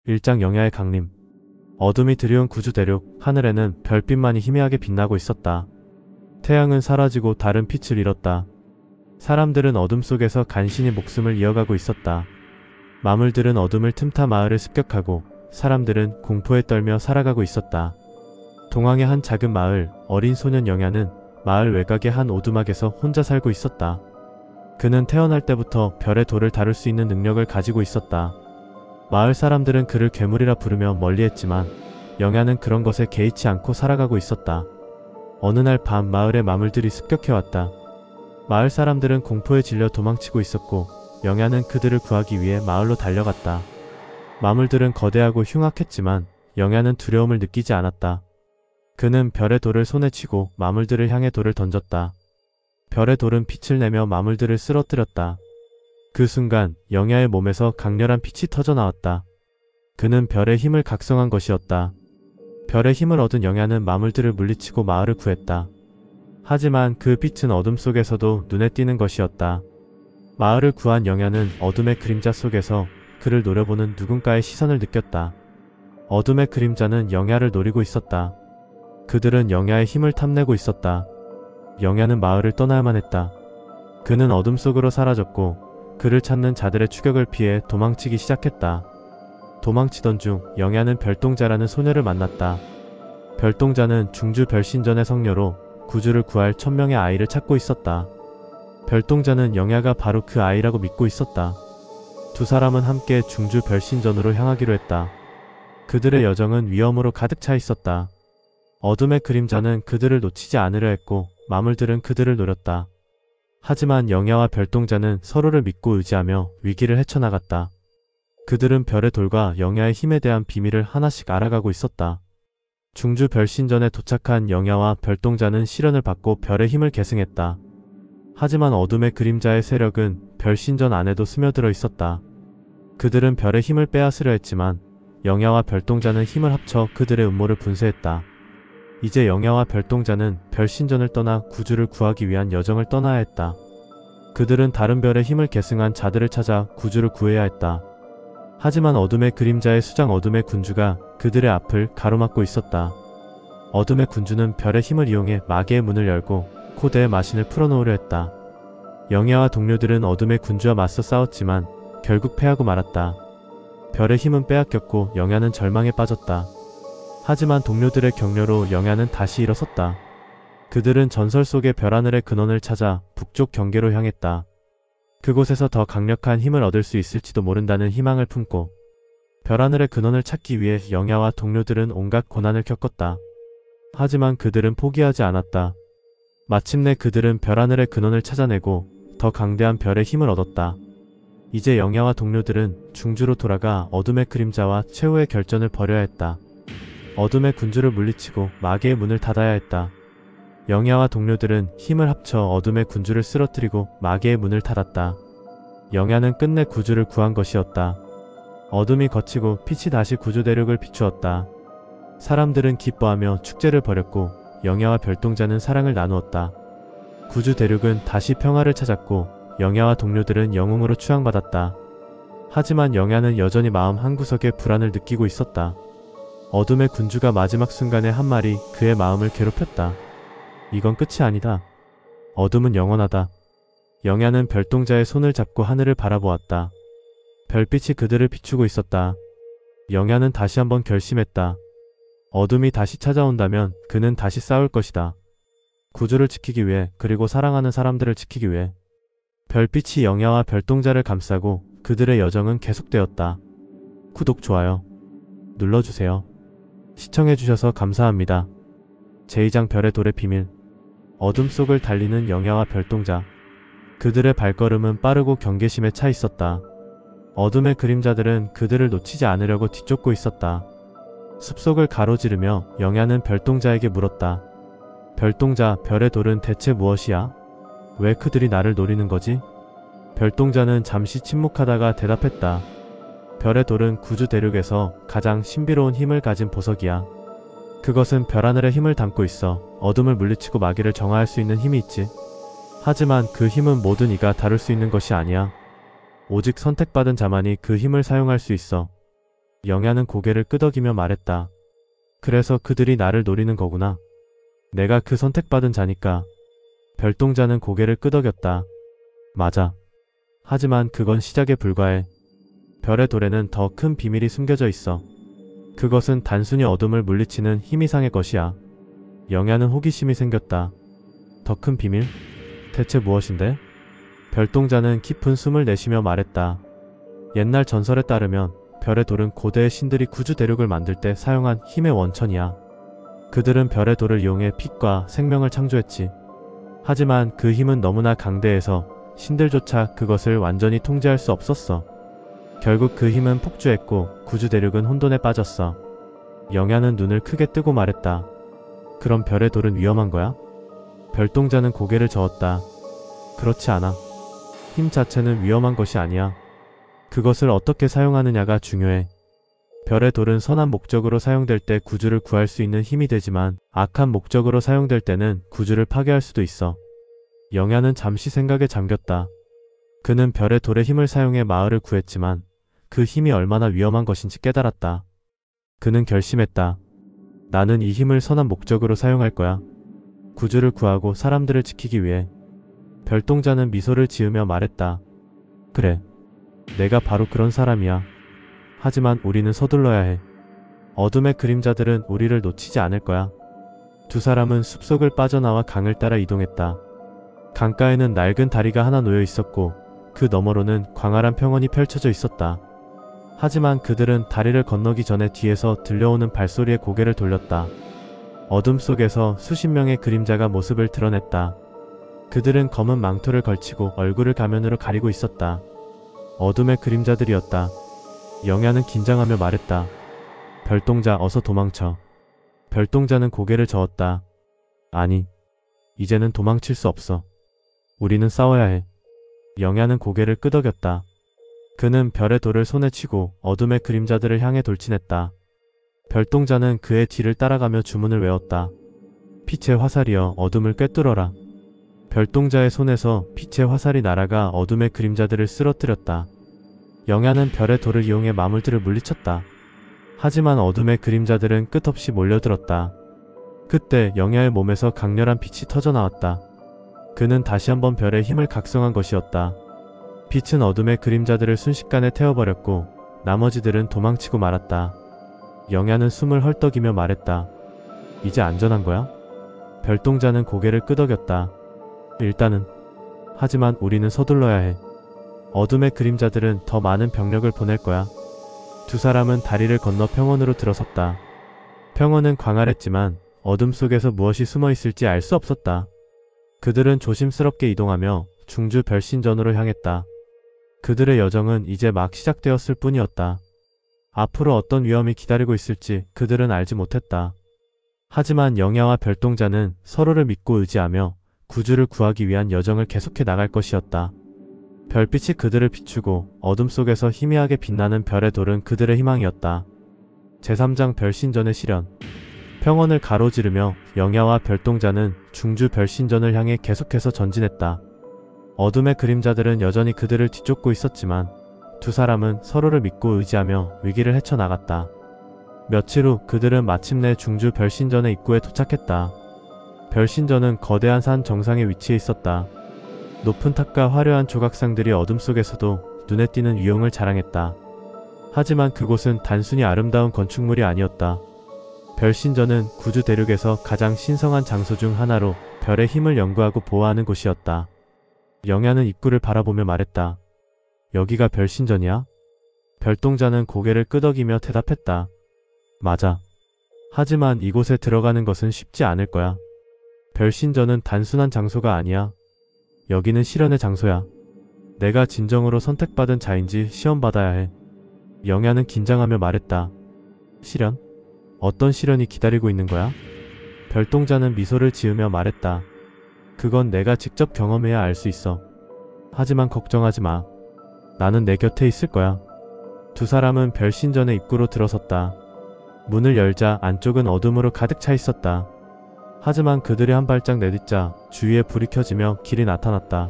일장 영야의 강림. 어둠이 드리운 구주 대륙, 하늘에는 별빛만이 희미하게 빛나고 있었다. 태양은 사라지고 달은 빛을 잃었다. 사람들은 어둠 속에서 간신히 목숨을 이어가고 있었다. 마물들은 어둠을 틈타 마을을 습격하고 사람들은 공포에 떨며 살아가고 있었다. 동왕의 한 작은 마을, 어린 소년 영야는 마을 외곽의 한 오두막에서 혼자 살고 있었다. 그는 태어날 때부터 별의 돌을 다룰 수 있는 능력을 가지고 있었다. 마을 사람들은 그를 괴물이라 부르며 멀리했지만 영야는 그런 것에 개의치 않고 살아가고 있었다. 어느 날 밤 마을에 마물들이 습격해왔다. 마을 사람들은 공포에 질려 도망치고 있었고 영야는 그들을 구하기 위해 마을로 달려갔다. 마물들은 거대하고 흉악했지만 영야는 두려움을 느끼지 않았다. 그는 별의 돌을 손에 쥐고 마물들을 향해 돌을 던졌다. 별의 돌은 빛을 내며 마물들을 쓰러뜨렸다. 그 순간 영야의 몸에서 강렬한 빛이 터져나왔다. 그는 별의 힘을 각성한 것이었다. 별의 힘을 얻은 영야는 마물들을 물리치고 마을을 구했다. 하지만 그 빛은 어둠 속에서도 눈에 띄는 것이었다. 마을을 구한 영야는 어둠의 그림자 속에서 그를 노려보는 누군가의 시선을 느꼈다. 어둠의 그림자는 영야를 노리고 있었다. 그들은 영야의 힘을 탐내고 있었다. 영야는 마을을 떠나야만 했다. 그는 어둠 속으로 사라졌고 그를 찾는 자들의 추격을 피해 도망치기 시작했다. 도망치던 중 영야는 별동자라는 소녀를 만났다. 별동자는 중주 별신전의 성녀로 구주를 구할 1000명의 아이를 찾고 있었다. 별동자는 영야가 바로 그 아이라고 믿고 있었다. 두 사람은 함께 중주 별신전으로 향하기로 했다. 그들의 여정은 위험으로 가득 차 있었다. 어둠의 그림자는 그들을 놓치지 않으려 했고 마물들은 그들을 노렸다. 하지만 영야와 별동자는 서로를 믿고 의지하며 위기를 헤쳐나갔다. 그들은 별의 돌과 영야의 힘에 대한 비밀을 하나씩 알아가고 있었다. 중주 별신전에 도착한 영야와 별동자는 시련을 받고 별의 힘을 계승했다. 하지만 어둠의 그림자의 세력은 별신전 안에도 스며들어 있었다. 그들은 별의 힘을 빼앗으려 했지만 영야와 별동자는 힘을 합쳐 그들의 음모를 분쇄했다. 이제 영야와 별동자는 별신전을 떠나 구주를 구하기 위한 여정을 떠나야 했다. 그들은 다른 별의 힘을 계승한 자들을 찾아 구주를 구해야 했다. 하지만 어둠의 그림자의 수장 어둠의 군주가 그들의 앞을 가로막고 있었다. 어둠의 군주는 별의 힘을 이용해 마계의 문을 열고 코대의 마신을 풀어놓으려 했다. 영야와 동료들은 어둠의 군주와 맞서 싸웠지만 결국 패하고 말았다. 별의 힘은 빼앗겼고 영야는 절망에 빠졌다. 하지만 동료들의 격려로 영야는 다시 일어섰다. 그들은 전설 속의 별하늘의 근원을 찾아 북쪽 경계로 향했다. 그곳에서 더 강력한 힘을 얻을 수 있을지도 모른다는 희망을 품고 별하늘의 근원을 찾기 위해 영야와 동료들은 온갖 고난을 겪었다. 하지만 그들은 포기하지 않았다. 마침내 그들은 별하늘의 근원을 찾아내고 더 강대한 별의 힘을 얻었다. 이제 영야와 동료들은 중주로 돌아가 어둠의 그림자와 최후의 결전을 벌여야 했다. 어둠의 군주를 물리치고 마계의 문을 닫아야 했다. 영야와 동료들은 힘을 합쳐 어둠의 군주를 쓰러뜨리고 마계의 문을 닫았다. 영야는 끝내 구주를 구한 것이었다. 어둠이 걷히고 빛이 다시 구주 대륙을 비추었다. 사람들은 기뻐하며 축제를 벌였고 영야와 별동자는 사랑을 나누었다. 구주 대륙은 다시 평화를 찾았고 영야와 동료들은 영웅으로 추앙받았다. 하지만 영야는 여전히 마음 한구석에 불안을 느끼고 있었다. 어둠의 군주가 마지막 순간에 한 말이 그의 마음을 괴롭혔다. 이건 끝이 아니다. 어둠은 영원하다. 영야는 별동자의 손을 잡고 하늘을 바라보았다. 별빛이 그들을 비추고 있었다. 영야는 다시 한번 결심했다. 어둠이 다시 찾아온다면 그는 다시 싸울 것이다. 구주를 지키기 위해, 그리고 사랑하는 사람들을 지키기 위해. 별빛이 영야와 별동자를 감싸고 그들의 여정은 계속되었다. 구독, 좋아요 눌러주세요. 시청해주셔서 감사합니다. 제2장 별의 돌의 비밀. 어둠 속을 달리는 영야와 별동자. 그들의 발걸음은 빠르고 경계심에 차 있었다. 어둠의 그림자들은 그들을 놓치지 않으려고 뒤쫓고 있었다. 숲속을 가로지르며 영야는 별동자에게 물었다. 별동자, 별의 돌은 대체 무엇이야? 왜 그들이 나를 노리는 거지? 별동자는 잠시 침묵하다가 대답했다. 별의 돌은 구주 대륙에서 가장 신비로운 힘을 가진 보석이야. 그것은 별하늘의 힘을 담고 있어. 어둠을 물리치고 마귀를 정화할 수 있는 힘이 있지. 하지만 그 힘은 모든 이가 다룰 수 있는 것이 아니야. 오직 선택받은 자만이 그 힘을 사용할 수 있어. 영야는 고개를 끄덕이며 말했다. 그래서 그들이 나를 노리는 거구나. 내가 그 선택받은 자니까. 별동자는 고개를 끄덕였다. 맞아. 하지만 그건 시작에 불과해. 별의 돌에는 더 큰 비밀이 숨겨져 있어. 그것은 단순히 어둠을 물리치는 힘 이상의 것이야. 영야는 호기심이 생겼다. 더 큰 비밀? 대체 무엇인데? 별동자는 깊은 숨을 내쉬며 말했다. 옛날 전설에 따르면 별의 돌은 고대의 신들이 구주 대륙을 만들 때 사용한 힘의 원천이야. 그들은 별의 돌을 이용해 빛과 생명을 창조했지. 하지만 그 힘은 너무나 강대해서 신들조차 그것을 완전히 통제할 수 없었어. 결국 그 힘은 폭주했고 구주 대륙은 혼돈에 빠졌어. 영야는 눈을 크게 뜨고 말했다. 그럼 별의 돌은 위험한 거야? 별동자는 고개를 저었다. 그렇지 않아. 힘 자체는 위험한 것이 아니야. 그것을 어떻게 사용하느냐가 중요해. 별의 돌은 선한 목적으로 사용될 때 구주를 구할 수 있는 힘이 되지만 악한 목적으로 사용될 때는 구주를 파괴할 수도 있어. 영야는 잠시 생각에 잠겼다. 그는 별의 돌의 힘을 사용해 마을을 구했지만 그 힘이 얼마나 위험한 것인지 깨달았다. 그는 결심했다. 나는 이 힘을 선한 목적으로 사용할 거야. 구주를 구하고 사람들을 지키기 위해. 별동자는 미소를 지으며 말했다. 그래. 내가 바로 그런 사람이야. 하지만 우리는 서둘러야 해. 어둠의 그림자들은 우리를 놓치지 않을 거야. 두 사람은 숲속을 빠져나와 강을 따라 이동했다. 강가에는 낡은 다리가 하나 놓여 있었고 그 너머로는 광활한 평원이 펼쳐져 있었다. 하지만 그들은 다리를 건너기 전에 뒤에서 들려오는 발소리에 고개를 돌렸다. 어둠 속에서 수십 명의 그림자가 모습을 드러냈다. 그들은 검은 망토를 걸치고 얼굴을 가면으로 가리고 있었다. 어둠의 그림자들이었다. 영야는 긴장하며 말했다. 별동자, 어서 도망쳐. 별동자는 고개를 저었다. 아니, 이제는 도망칠 수 없어. 우리는 싸워야 해. 영야는 고개를 끄덕였다. 그는 별의 돌을 손에 쥐고 어둠의 그림자들을 향해 돌진했다. 별동자는 그의 뒤를 따라가며 주문을 외웠다. 빛의 화살이여 어둠을 꿰뚫어라. 별동자의 손에서 빛의 화살이 날아가 어둠의 그림자들을 쓰러뜨렸다. 영야는 별의 돌을 이용해 마물들을 물리쳤다. 하지만 어둠의 그림자들은 끝없이 몰려들었다. 그때 영야의 몸에서 강렬한 빛이 터져나왔다. 그는 다시 한번 별의 힘을 각성한 것이었다. 빛은 어둠의 그림자들을 순식간에 태워버렸고 나머지들은 도망치고 말았다. 영야는 숨을 헐떡이며 말했다. 이제 안전한 거야? 별동자는 고개를 끄덕였다. 일단은. 하지만 우리는 서둘러야 해. 어둠의 그림자들은 더 많은 병력을 보낼 거야. 두 사람은 다리를 건너 평원으로 들어섰다. 평원은 광활했지만 어둠 속에서 무엇이 숨어 있을지 알 수 없었다. 그들은 조심스럽게 이동하며 중주 별신전으로 향했다. 그들의 여정은 이제 막 시작되었을 뿐이었다. 앞으로 어떤 위험이 기다리고 있을지 그들은 알지 못했다. 하지만 영야와 별동자는 서로를 믿고 의지하며 구주를 구하기 위한 여정을 계속해 나갈 것이었다. 별빛이 그들을 비추고 어둠 속에서 희미하게 빛나는 별의 돌은 그들의 희망이었다. 제3장 별신전의 실현. 평원을 가로지르며 영야와 별동자는 중주 별신전을 향해 계속해서 전진했다. 어둠의 그림자들은 여전히 그들을 뒤쫓고 있었지만 두 사람은 서로를 믿고 의지하며 위기를 헤쳐나갔다. 며칠 후 그들은 마침내 중주 별신전의 입구에 도착했다. 별신전은 거대한 산 정상에 위치해 있었다. 높은 탑과 화려한 조각상들이 어둠 속에서도 눈에 띄는 위용을 자랑했다. 하지만 그곳은 단순히 아름다운 건축물이 아니었다. 별신전은 구주 대륙에서 가장 신성한 장소 중 하나로 별의 힘을 연구하고 보호하는 곳이었다. 영야는 입구를 바라보며 말했다. 여기가 별신전이야? 별동자는 고개를 끄덕이며 대답했다. 맞아. 하지만 이곳에 들어가는 것은 쉽지 않을 거야. 별신전은 단순한 장소가 아니야. 여기는 실현의 장소야. 내가 진정으로 선택받은 자인지 시험받아야 해. 영야는 긴장하며 말했다. 실현? 어떤 실현이 기다리고 있는 거야? 별동자는 미소를 지으며 말했다. 그건 내가 직접 경험해야 알 수 있어. 하지만 걱정하지 마. 나는 내 곁에 있을 거야. 두 사람은 별신전의 입구로 들어섰다. 문을 열자 안쪽은 어둠으로 가득 차 있었다. 하지만 그들이 한 발짝 내딛자 주위에 불이 켜지며 길이 나타났다.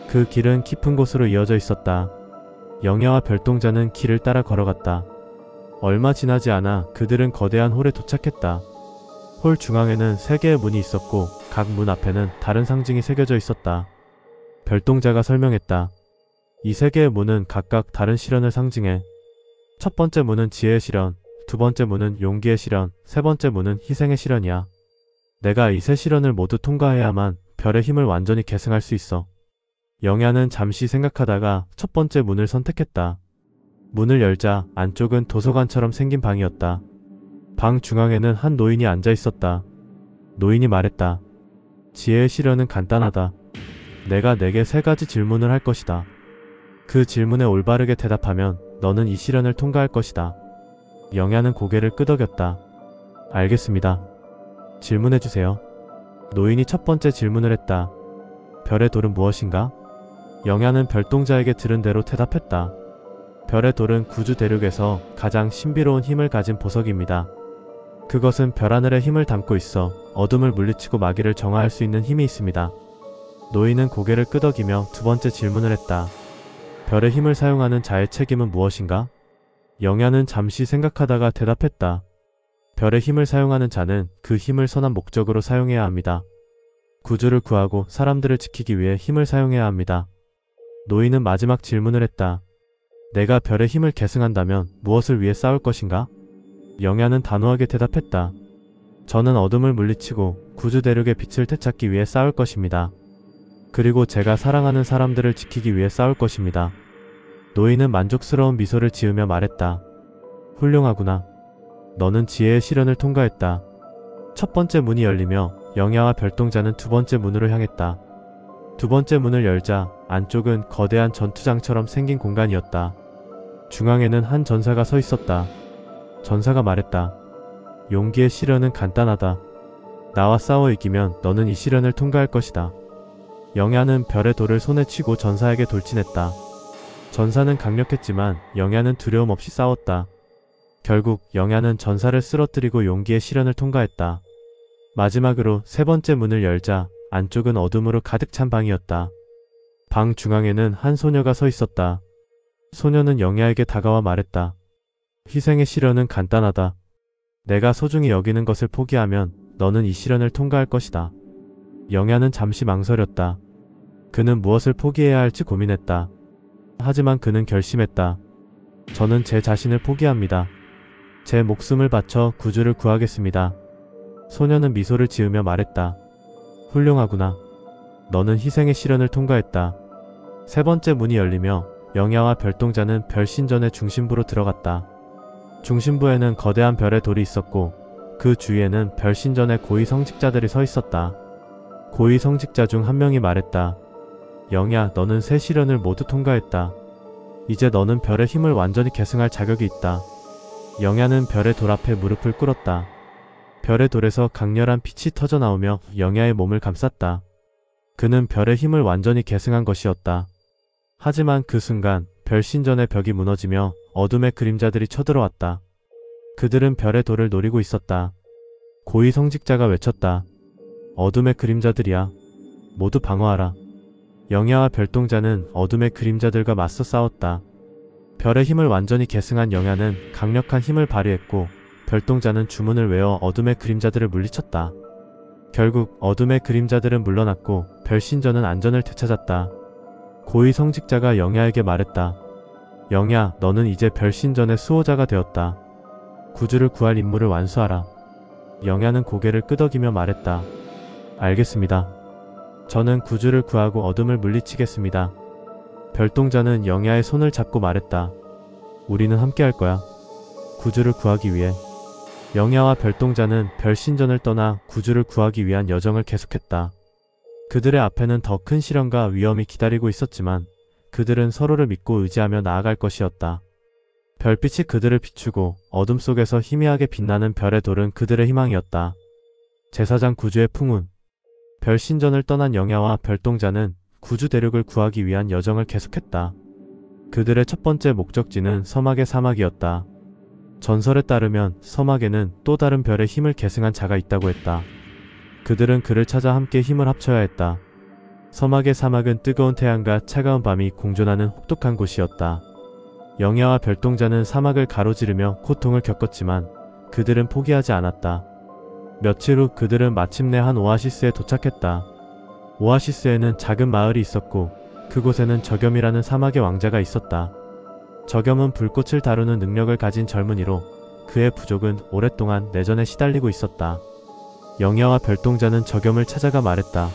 그 길은 깊은 곳으로 이어져 있었다. 영야와 별동자는 길을 따라 걸어갔다. 얼마 지나지 않아 그들은 거대한 홀에 도착했다. 홀 중앙에는 3개의 문이 있었고 각 문 앞에는 다른 상징이 새겨져 있었다. 별동자가 설명했다. 이 3개의 문은 각각 다른 시련을 상징해. 첫 번째 문은 지혜의 시련, 두 번째 문은 용기의 시련, 세 번째 문은 희생의 시련이야. 내가 이 3시련을 모두 통과해야만 별의 힘을 완전히 계승할 수 있어. 영야는 잠시 생각하다가 첫 번째 문을 선택했다. 문을 열자 안쪽은 도서관처럼 생긴 방이었다. 방 중앙에는 한 노인이 앉아 있었다. 노인이 말했다. 지혜의 시련은 간단하다. 내가 내게 3가지 질문을 할 것이다. 그 질문에 올바르게 대답하면 너는 이 시련을 통과할 것이다. 영야는 고개를 끄덕였다. 알겠습니다. 질문해주세요. 노인이 첫 번째 질문을 했다. 별의 돌은 무엇인가? 영야는 별동자에게 들은 대로 대답했다. 별의 돌은 구주 대륙에서 가장 신비로운 힘을 가진 보석입니다. 그것은 별하늘의 힘을 담고 있어 어둠을 물리치고 마귀를 정화할 수 있는 힘이 있습니다. 노인은 고개를 끄덕이며 두 번째 질문을 했다. 별의 힘을 사용하는 자의 책임은 무엇인가? 영야는 잠시 생각하다가 대답했다. 별의 힘을 사용하는 자는 그 힘을 선한 목적으로 사용해야 합니다. 구주를 구하고 사람들을 지키기 위해 힘을 사용해야 합니다. 노인은 마지막 질문을 했다. 내가 별의 힘을 계승한다면 무엇을 위해 싸울 것인가? 영야는 단호하게 대답했다. 저는 어둠을 물리치고 구주 대륙의 빛을 되찾기 위해 싸울 것입니다. 그리고 제가 사랑하는 사람들을 지키기 위해 싸울 것입니다. 노인은 만족스러운 미소를 지으며 말했다. 훌륭하구나. 너는 지혜의 시련을 통과했다. 첫 번째 문이 열리며 영야와 별동자는 두 번째 문으로 향했다. 두 번째 문을 열자 안쪽은 거대한 전투장처럼 생긴 공간이었다. 중앙에는 한 전사가 서 있었다. 전사가 말했다. 용기의 시련은 간단하다. 나와 싸워 이기면 너는 이 시련을 통과할 것이다. 영야는 별의 돌을 손에 쥐고 전사에게 돌진했다. 전사는 강력했지만 영야는 두려움 없이 싸웠다. 결국 영야는 전사를 쓰러뜨리고 용기의 시련을 통과했다. 마지막으로 세 번째 문을 열자 안쪽은 어둠으로 가득 찬 방이었다. 방 중앙에는 한 소녀가 서 있었다. 소녀는 영야에게 다가와 말했다. 희생의 시련은 간단하다. 내가 소중히 여기는 것을 포기하면 너는 이 시련을 통과할 것이다. 영야는 잠시 망설였다. 그는 무엇을 포기해야 할지 고민했다. 하지만 그는 결심했다. 저는 제 자신을 포기합니다. 제 목숨을 바쳐 구주를 구하겠습니다. 소녀는 미소를 지으며 말했다. 훌륭하구나. 너는 희생의 시련을 통과했다. 세 번째 문이 열리며 영야와 별동자는 별신전의 중심부로 들어갔다. 중심부에는 거대한 별의 돌이 있었고 그 주위에는 별신전의 고위 성직자들이 서 있었다. 고위 성직자 중 한 명이 말했다. 영야, 너는 세 시련을 모두 통과했다. 이제 너는 별의 힘을 완전히 계승할 자격이 있다. 영야는 별의 돌 앞에 무릎을 꿇었다. 별의 돌에서 강렬한 빛이 터져 나오며 영야의 몸을 감쌌다. 그는 별의 힘을 완전히 계승한 것이었다. 하지만 그 순간 별신전의 벽이 무너지며 어둠의 그림자들이 쳐들어왔다. 그들은 별의 돌을 노리고 있었다. 고위 성직자가 외쳤다. 어둠의 그림자들이야. 모두 방어하라. 영야와 별동자는 어둠의 그림자들과 맞서 싸웠다. 별의 힘을 완전히 계승한 영야는 강력한 힘을 발휘했고 별동자는 주문을 외워 어둠의 그림자들을 물리쳤다. 결국 어둠의 그림자들은 물러났고 별신전은 안전을 되찾았다. 고위 성직자가 영야에게 말했다. 영야, 너는 이제 별신전의 수호자가 되었다. 구주를 구할 임무를 완수하라. 영야는 고개를 끄덕이며 말했다. 알겠습니다. 저는 구주를 구하고 어둠을 물리치겠습니다. 별동자는 영야의 손을 잡고 말했다. 우리는 함께 할 거야. 구주를 구하기 위해. 영야와 별동자는 별신전을 떠나 구주를 구하기 위한 여정을 계속했다. 그들의 앞에는 더 큰 시련과 위험이 기다리고 있었지만 그들은 서로를 믿고 의지하며 나아갈 것이었다. 별빛이 그들을 비추고 어둠 속에서 희미하게 빛나는 별의 돌은 그들의 희망이었다. 제사장 구주의 풍운. 별신전을 떠난 영야와 별동자는 구주 대륙을 구하기 위한 여정을 계속했다. 그들의 첫 번째 목적지는 서막의 사막이었다. 전설에 따르면 서막에는 또 다른 별의 힘을 계승한 자가 있다고 했다. 그들은 그를 찾아 함께 힘을 합쳐야 했다. 서막의 사막은 뜨거운 태양과 차가운 밤이 공존하는 혹독한 곳이었다. 영야와 별동자는 사막을 가로지르며 고통을 겪었지만 그들은 포기하지 않았다. 며칠 후 그들은 마침내 한 오아시스에 도착했다. 오아시스에는 작은 마을이 있었고 그곳에는 저겸이라는 사막의 왕자가 있었다. 저겸은 불꽃을 다루는 능력을 가진 젊은이로 그의 부족은 오랫동안 내전에 시달리고 있었다. 영야와 별동자는 저겸을 찾아가 말했다.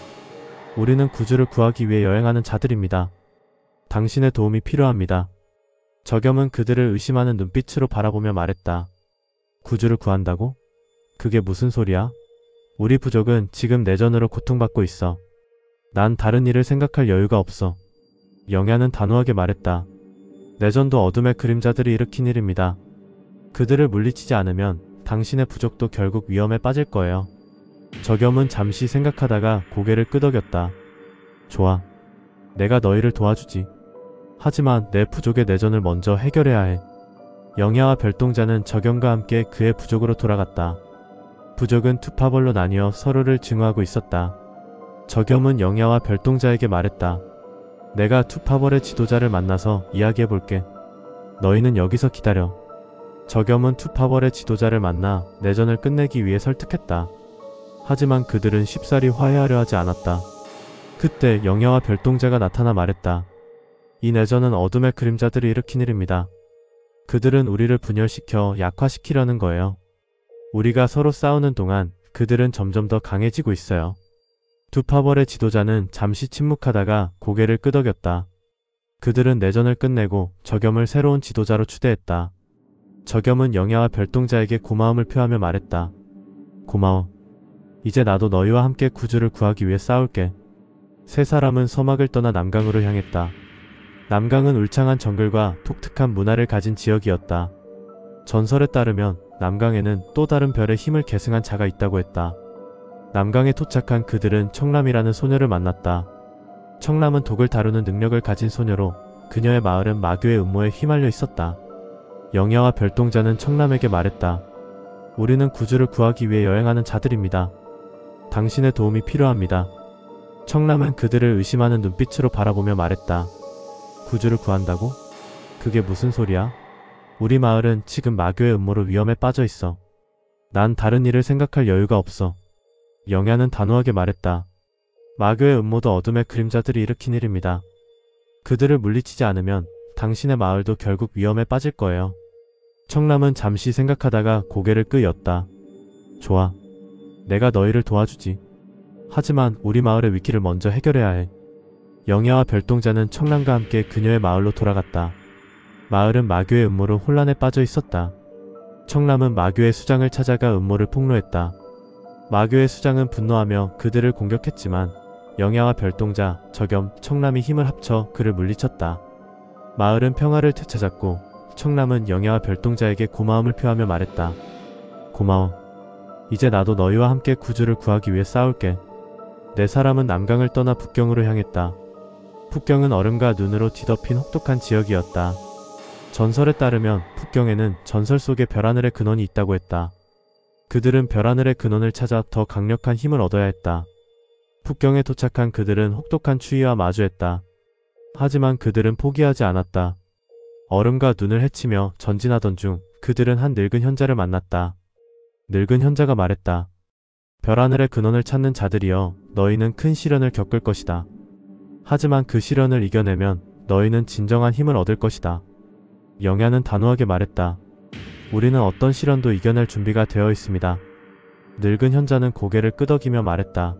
우리는 구주를 구하기 위해 여행하는 자들입니다. 당신의 도움이 필요합니다. 저겸은 그들을 의심하는 눈빛으로 바라보며 말했다. 구주를 구한다고? 그게 무슨 소리야? 우리 부족은 지금 내전으로 고통받고 있어. 난 다른 일을 생각할 여유가 없어. 영야는 단호하게 말했다. 내전도 어둠의 그림자들이 일으킨 일입니다. 그들을 물리치지 않으면 당신의 부족도 결국 위험에 빠질 거예요. 저겸은 잠시 생각하다가 고개를 끄덕였다. 좋아. 내가 너희를 도와주지. 하지만 내 부족의 내전을 먼저 해결해야 해. 영야와 별동자는 저겸과 함께 그의 부족으로 돌아갔다. 부족은 두 파벌로 나뉘어 서로를 증오하고 있었다. 저겸은 영야와 별동자에게 말했다. 내가 두 파벌의 지도자를 만나서 이야기해볼게. 너희는 여기서 기다려. 저겸은 두 파벌의 지도자를 만나 내전을 끝내기 위해 설득했다. 하지만 그들은 쉽사리 화해하려 하지 않았다. 그때 영야와 별동자가 나타나 말했다. 이 내전은 어둠의 그림자들이 일으킨 일입니다. 그들은 우리를 분열시켜 약화시키려는 거예요. 우리가 서로 싸우는 동안 그들은 점점 더 강해지고 있어요. 두 파벌의 지도자는 잠시 침묵하다가 고개를 끄덕였다. 그들은 내전을 끝내고 저겸을 새로운 지도자로 추대했다. 저겸은 영야와 별동자에게 고마움을 표하며 말했다. 고마워. 이제 나도 너희와 함께 구주를 구하기 위해 싸울게. 세 사람은 서막을 떠나 남강으로 향했다. 남강은 울창한 정글과 독특한 문화를 가진 지역이었다. 전설에 따르면 남강에는 또 다른 별의 힘을 계승한 자가 있다고 했다. 남강에 도착한 그들은 청람이라는 소녀를 만났다. 청람은 독을 다루는 능력을 가진 소녀로 그녀의 마을은 마교의 음모에 휘말려 있었다. 영야와 별동자는 청람에게 말했다. 우리는 구주를 구하기 위해 여행하는 자들입니다. 당신의 도움이 필요합니다. 청람은 그들을 의심하는 눈빛으로 바라보며 말했다. 구주를 구한다고? 그게 무슨 소리야? 우리 마을은 지금 마교의 음모로 위험에 빠져 있어. 난 다른 일을 생각할 여유가 없어. 영야는 단호하게 말했다. 마교의 음모도 어둠의 그림자들이 일으킨 일입니다. 그들을 물리치지 않으면 당신의 마을도 결국 위험에 빠질 거예요. 청람은 잠시 생각하다가 고개를 끄였다. 좋아. 내가 너희를 도와주지. 하지만 우리 마을의 위기를 먼저 해결해야 해. 영야와 별동자는 청람과 함께 그녀의 마을로 돌아갔다. 마을은 마교의 음모로 혼란에 빠져 있었다. 청람은 마교의 수장을 찾아가 음모를 폭로했다. 마교의 수장은 분노하며 그들을 공격했지만 영야와 별동자, 저겸, 청람이 힘을 합쳐 그를 물리쳤다. 마을은 평화를 되찾았고 청람은 영야와 별동자에게 고마움을 표하며 말했다. 고마워. 이제 나도 너희와 함께 구주를 구하기 위해 싸울게. 네 사람은 남강을 떠나 북경으로 향했다. 북경은 얼음과 눈으로 뒤덮인 혹독한 지역이었다. 전설에 따르면 북경에는 전설 속의 별하늘의 근원이 있다고 했다. 그들은 별하늘의 근원을 찾아 더 강력한 힘을 얻어야 했다. 북경에 도착한 그들은 혹독한 추위와 마주했다. 하지만 그들은 포기하지 않았다. 얼음과 눈을 헤치며 전진하던 중 그들은 한 늙은 현자를 만났다. 늙은 현자가 말했다. 별하늘의 근원을 찾는 자들이여, 너희는 큰 시련을 겪을 것이다. 하지만 그 시련을 이겨내면 너희는 진정한 힘을 얻을 것이다. 영야는 단호하게 말했다. 우리는 어떤 시련도 이겨낼 준비가 되어 있습니다. 늙은 현자는 고개를 끄덕이며 말했다.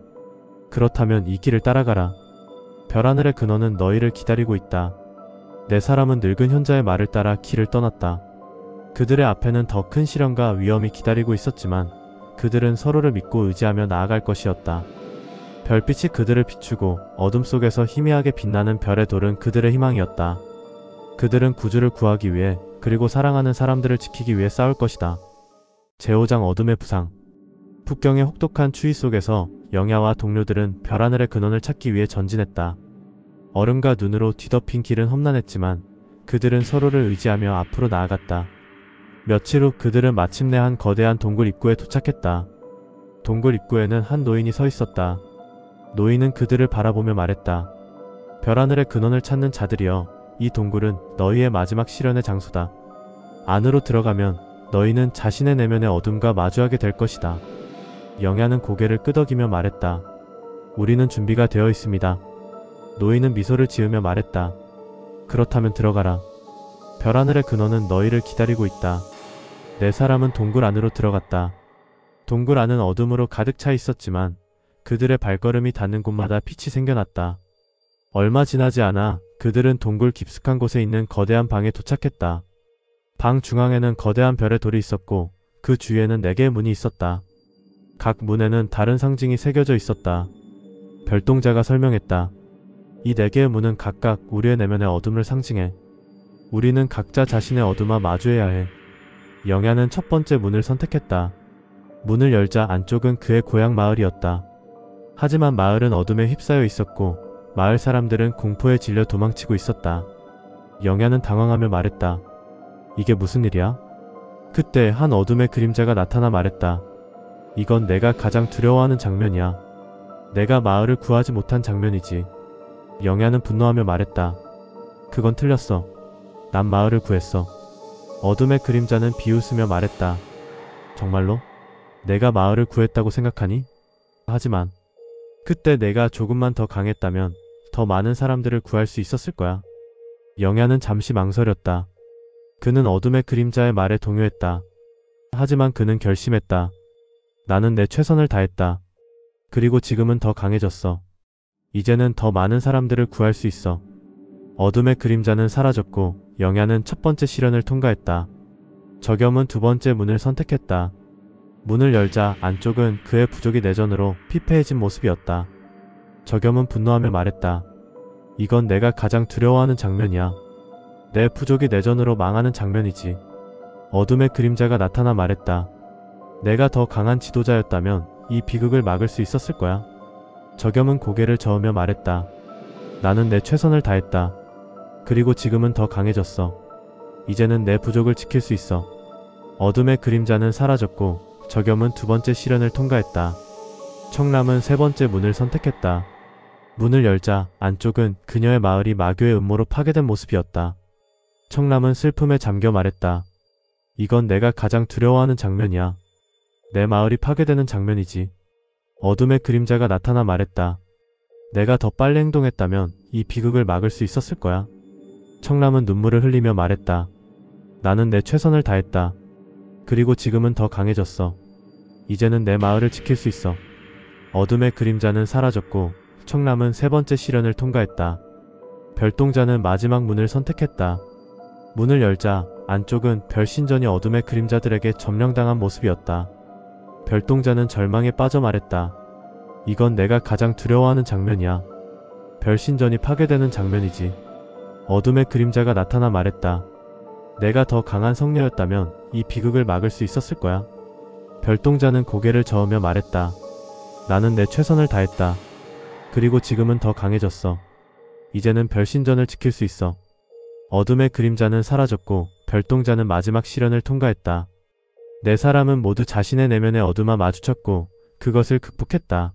그렇다면 이 길을 따라가라. 별하늘의 근원은 너희를 기다리고 있다. 네 사람은 늙은 현자의 말을 따라 길을 떠났다. 그들의 앞에는 더 큰 시련과 위험이 기다리고 있었지만 그들은 서로를 믿고 의지하며 나아갈 것이었다. 별빛이 그들을 비추고 어둠 속에서 희미하게 빛나는 별의 돌은 그들의 희망이었다. 그들은 구주를 구하기 위해 그리고 사랑하는 사람들을 지키기 위해 싸울 것이다. 제5장 어둠의 부상. 북경의 혹독한 추위 속에서 영야와 동료들은 별하늘의 근원을 찾기 위해 전진했다. 얼음과 눈으로 뒤덮인 길은 험난했지만 그들은 서로를 의지하며 앞으로 나아갔다. 며칠 후 그들은 마침내 한 거대한 동굴 입구에 도착했다. 동굴 입구에는 한 노인이 서 있었다. 노인은 그들을 바라보며 말했다. 별하늘의 근원을 찾는 자들이여, 이 동굴은 너희의 마지막 시련의 장소다. 안으로 들어가면 너희는 자신의 내면의 어둠과 마주하게 될 것이다. 영야는 고개를 끄덕이며 말했다. 우리는 준비가 되어 있습니다. 노인은 미소를 지으며 말했다. 그렇다면 들어가라. 별하늘의 근원은 너희를 기다리고 있다. 네 사람은 동굴 안으로 들어갔다. 동굴 안은 어둠으로 가득 차 있었지만 그들의 발걸음이 닿는 곳마다 빛이 생겨났다. 얼마 지나지 않아 그들은 동굴 깊숙한 곳에 있는 거대한 방에 도착했다. 방 중앙에는 거대한 별의 돌이 있었고 그 주위에는 4개의 문이 있었다. 각 문에는 다른 상징이 새겨져 있었다. 별동자가 설명했다. 이 4개의 문은 각각 우리의 내면의 어둠을 상징해. 우리는 각자 자신의 어둠과 마주해야 해. 영야는 첫 번째 문을 선택했다. 문을 열자 안쪽은 그의 고향 마을이었다. 하지만 마을은 어둠에 휩싸여 있었고 마을 사람들은 공포에 질려 도망치고 있었다. 영야는 당황하며 말했다. 이게 무슨 일이야? 그때 한 어둠의 그림자가 나타나 말했다. 이건 내가 가장 두려워하는 장면이야. 내가 마을을 구하지 못한 장면이지. 영야는 분노하며 말했다. 그건 틀렸어. 난 마을을 구했어. 어둠의 그림자는 비웃으며 말했다. 정말로? 내가 마을을 구했다고 생각하니? 하지만 그때 내가 조금만 더 강했다면 더 많은 사람들을 구할 수 있었을 거야. 영야는 잠시 망설였다. 그는 어둠의 그림자의 말에 동요했다. 하지만 그는 결심했다. 나는 내 최선을 다했다. 그리고 지금은 더 강해졌어. 이제는 더 많은 사람들을 구할 수 있어. 어둠의 그림자는 사라졌고 영야는 첫 번째 시련을 통과했다. 저겸은 두 번째 문을 선택했다. 문을 열자 안쪽은 그의 부족이 내전으로 피폐해진 모습이었다. 저겸은 분노하며 말했다. 이건 내가 가장 두려워하는 장면이야. 내 부족이 내전으로 망하는 장면이지. 어둠의 그림자가 나타나 말했다. 내가 더 강한 지도자였다면 이 비극을 막을 수 있었을 거야. 저겸은 고개를 저으며 말했다. 나는 내 최선을 다했다. 그리고 지금은 더 강해졌어. 이제는 내 부족을 지킬 수 있어. 어둠의 그림자는 사라졌고 저겸은 두 번째 시련을 통과했다. 청남은 세 번째 문을 선택했다. 문을 열자 안쪽은 그녀의 마을이 마교의 음모로 파괴된 모습이었다. 청남은 슬픔에 잠겨 말했다. 이건 내가 가장 두려워하는 장면이야. 내 마을이 파괴되는 장면이지. 어둠의 그림자가 나타나 말했다. 내가 더 빨리 행동했다면 이 비극을 막을 수 있었을 거야. 청남은 눈물을 흘리며 말했다. 나는 내 최선을 다했다. 그리고 지금은 더 강해졌어. 이제는 내 마을을 지킬 수 있어. 어둠의 그림자는 사라졌고 청남은 세 번째 시련을 통과했다. 별동자는 마지막 문을 선택했다. 문을 열자 안쪽은 별신전이 어둠의 그림자들에게 점령당한 모습이었다. 별동자는 절망에 빠져 말했다. 이건 내가 가장 두려워하는 장면이야. 별신전이 파괴되는 장면이지. 어둠의 그림자가 나타나 말했다. 내가 더 강한 성녀였다면 이 비극을 막을 수 있었을 거야. 별동자는 고개를 저으며 말했다. 나는 내 최선을 다했다. 그리고 지금은 더 강해졌어. 이제는 별신전을 지킬 수 있어. 어둠의 그림자는 사라졌고 별동자는 마지막 시련을 통과했다. 네 사람은 모두 자신의 내면의 어둠과 마주쳤고 그것을 극복했다.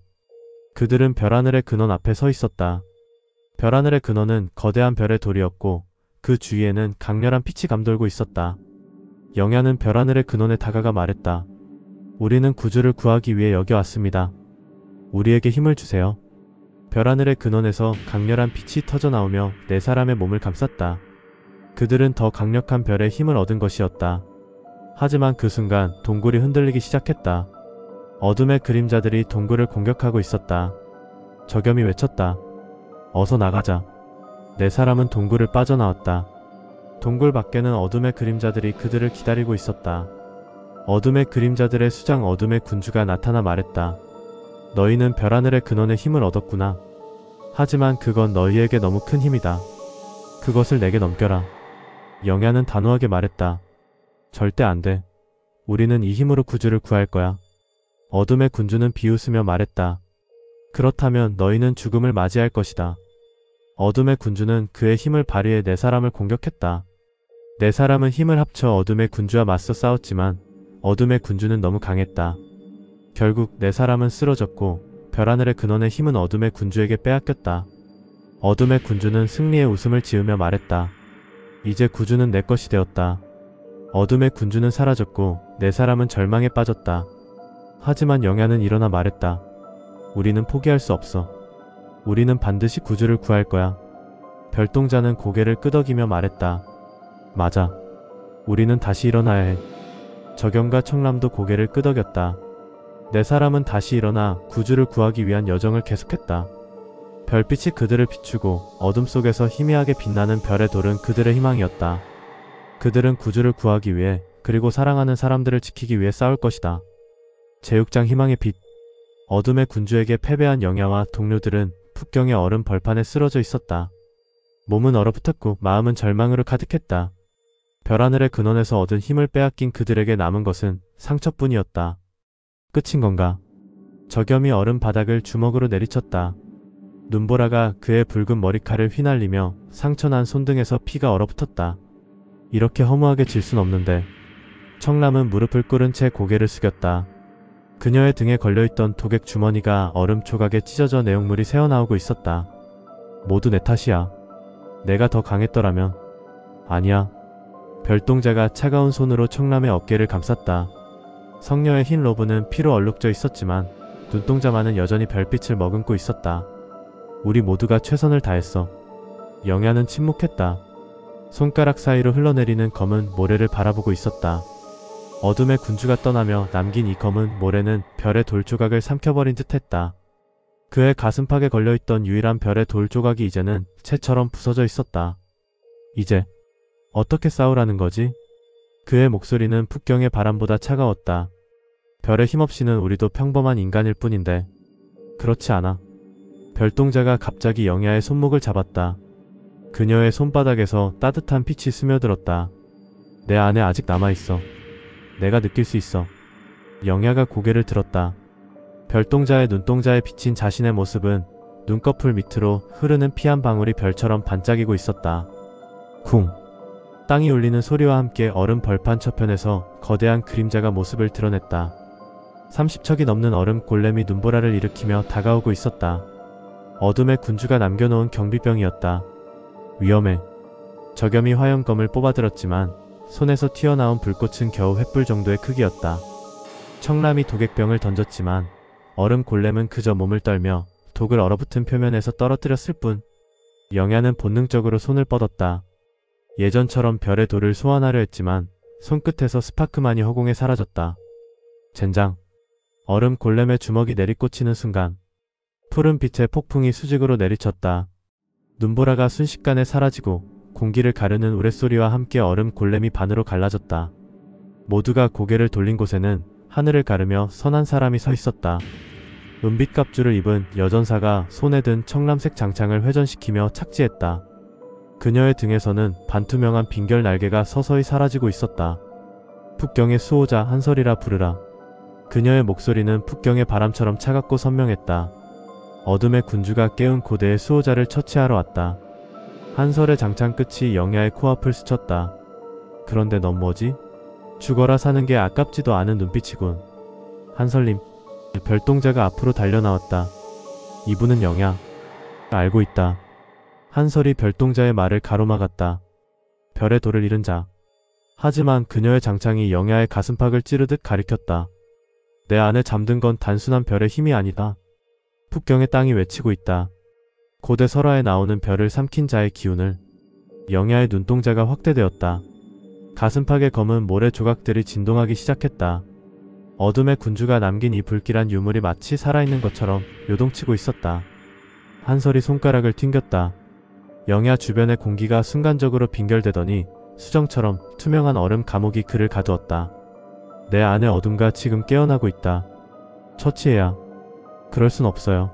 그들은 별하늘의 근원 앞에 서 있었다. 별하늘의 근원은 거대한 별의 돌이었고 그 주위에는 강렬한 빛이 감돌고 있었다. 영야는 별하늘의 근원에 다가가 말했다. 우리는 구주를 구하기 위해 여기 왔습니다. 우리에게 힘을 주세요. 별하늘의 근원에서 강렬한 빛이 터져나오며 네 사람의 몸을 감쌌다. 그들은 더 강력한 별의 힘을 얻은 것이었다. 하지만 그 순간 동굴이 흔들리기 시작했다. 어둠의 그림자들이 동굴을 공격하고 있었다. 저겸이 외쳤다. 어서 나가자. 네 사람은 동굴을 빠져나왔다. 동굴 밖에는 어둠의 그림자들이 그들을 기다리고 있었다. 어둠의 그림자들의 수장 어둠의 군주가 나타나 말했다. 너희는 별하늘의 근원의 힘을 얻었구나. 하지만 그건 너희에게 너무 큰 힘이다. 그것을 내게 넘겨라. 영야는 단호하게 말했다. 절대 안 돼. 우리는 이 힘으로 구주를 구할 거야. 어둠의 군주는 비웃으며 말했다. 그렇다면 너희는 죽음을 맞이할 것이다. 어둠의 군주는 그의 힘을 발휘해 네 사람을 공격했다. 네 사람은 힘을 합쳐 어둠의 군주와 맞서 싸웠지만 어둠의 군주는 너무 강했다. 결국 네 사람은 쓰러졌고 별하늘의 근원의 힘은 어둠의 군주에게 빼앗겼다. 어둠의 군주는 승리의 웃음을 지으며 말했다. 이제 구주는 내 것이 되었다. 어둠의 군주는 사라졌고 네 사람은 절망에 빠졌다. 하지만 영야는 일어나 말했다. 우리는 포기할 수 없어. 우리는 반드시 구주를 구할 거야. 별동자는 고개를 끄덕이며 말했다. 맞아. 우리는 다시 일어나야 해. 적영과 청람도 고개를 끄덕였다. 네 사람은 다시 일어나 구주를 구하기 위한 여정을 계속했다. 별빛이 그들을 비추고 어둠 속에서 희미하게 빛나는 별의 돌은 그들의 희망이었다. 그들은 구주를 구하기 위해 그리고 사랑하는 사람들을 지키기 위해 싸울 것이다. 제6장 희망의 빛. 어둠의 군주에게 패배한 영야와 동료들은 북경의 얼음 벌판에 쓰러져 있었다. 몸은 얼어붙었고 마음은 절망으로 가득했다. 별하늘의 근원에서 얻은 힘을 빼앗긴 그들에게 남은 것은 상처뿐이었다. 끝인 건가? 적염이 얼음 바닥을 주먹으로 내리쳤다. 눈보라가 그의 붉은 머리칼을 휘날리며 상처난 손등에서 피가 얼어붙었다. 이렇게 허무하게 질 순 없는데. 청람은 무릎을 꿇은 채 고개를 숙였다. 그녀의 등에 걸려있던 도객 주머니가 얼음 조각에 찢어져 내용물이 새어나오고 있었다. 모두 내 탓이야. 내가 더 강했더라면. 아니야. 별동자가 차가운 손으로 청람의 어깨를 감쌌다. 성녀의 흰 로브는 피로 얼룩져 있었지만 눈동자만은 여전히 별빛을 머금고 있었다. 우리 모두가 최선을 다했어. 영야는 침묵했다. 손가락 사이로 흘러내리는 검은 모래를 바라보고 있었다. 어둠의 군주가 떠나며 남긴 이 검은 모래는 별의 돌조각을 삼켜버린 듯했다. 그의 가슴팍에 걸려있던 유일한 별의 돌조각이 이제는 채처럼 부서져 있었다. 이제 어떻게 싸우라는 거지? 그의 목소리는 북경의 바람보다 차가웠다. 별의 힘없이는 우리도 평범한 인간일 뿐인데. 그렇지 않아. 별동자가 갑자기 영야의 손목을 잡았다. 그녀의 손바닥에서 따뜻한 빛이 스며들었다. 내 안에 아직 남아있어. 내가 느낄 수 있어. 영야가 고개를 들었다. 별동자의 눈동자에 비친 자신의 모습은 눈꺼풀 밑으로 흐르는 피 한 방울이 별처럼 반짝이고 있었다. 쿵! 땅이 울리는 소리와 함께 얼음 벌판 저편에서 거대한 그림자가 모습을 드러냈다. 30척이 넘는 얼음 골렘이 눈보라를 일으키며 다가오고 있었다. 어둠의 군주가 남겨놓은 경비병이었다. 위험해. 적염이 화염검을 뽑아들었지만 손에서 튀어나온 불꽃은 겨우 횃불 정도의 크기였다. 청람이 도객병을 던졌지만 얼음 골렘은 그저 몸을 떨며 독을 얼어붙은 표면에서 떨어뜨렸을 뿐. 영야는 본능적으로 손을 뻗었다. 예전처럼 별의 돌을 소환하려 했지만 손끝에서 스파크만이 허공에 사라졌다. 젠장. 얼음 골렘의 주먹이 내리꽂히는 순간 푸른 빛의 폭풍이 수직으로 내리쳤다. 눈보라가 순식간에 사라지고 공기를 가르는 우레소리와 함께 얼음 골렘이 반으로 갈라졌다. 모두가 고개를 돌린 곳에는 하늘을 가르며 선한 사람이 서 있었다. 은빛 갑주를 입은 여전사가 손에 든 청람색 장창을 회전시키며 착지했다. 그녀의 등에서는 반투명한 빈결 날개가 서서히 사라지고 있었다. 북경의 수호자 한설이라 부르라. 그녀의 목소리는 북경의 바람처럼 차갑고 선명했다. 어둠의 군주가 깨운 고대의 수호자를 처치하러 왔다. 한설의 장창 끝이 영야의 코앞을 스쳤다. 그런데 넌 뭐지? 죽어라 사는 게 아깝지도 않은 눈빛이군. 한설님. 별동자가 앞으로 달려나왔다. 이분은 영야. 알고 있다. 한설이 별동자의 말을 가로막았다. 별의 돌을 잃은 자. 하지만 그녀의 장창이 영야의 가슴팍을 찌르듯 가리켰다. 내 안에 잠든 건 단순한 별의 힘이 아니다. 북경의 땅이 외치고 있다. 고대 설화에 나오는 별을 삼킨 자의 기운을. 영야의 눈동자가 확대되었다. 가슴팍의 검은 모래 조각들이 진동하기 시작했다. 어둠의 군주가 남긴 이 불길한 유물이 마치 살아있는 것처럼 요동치고 있었다. 한설이 손가락을 튕겼다. 영야 주변의 공기가 순간적으로 빈결되더니 수정처럼 투명한 얼음 감옥이 그를 가두었다. 내 안의 어둠과 지금 깨어나고 있다. 처치해야. 그럴 순 없어요.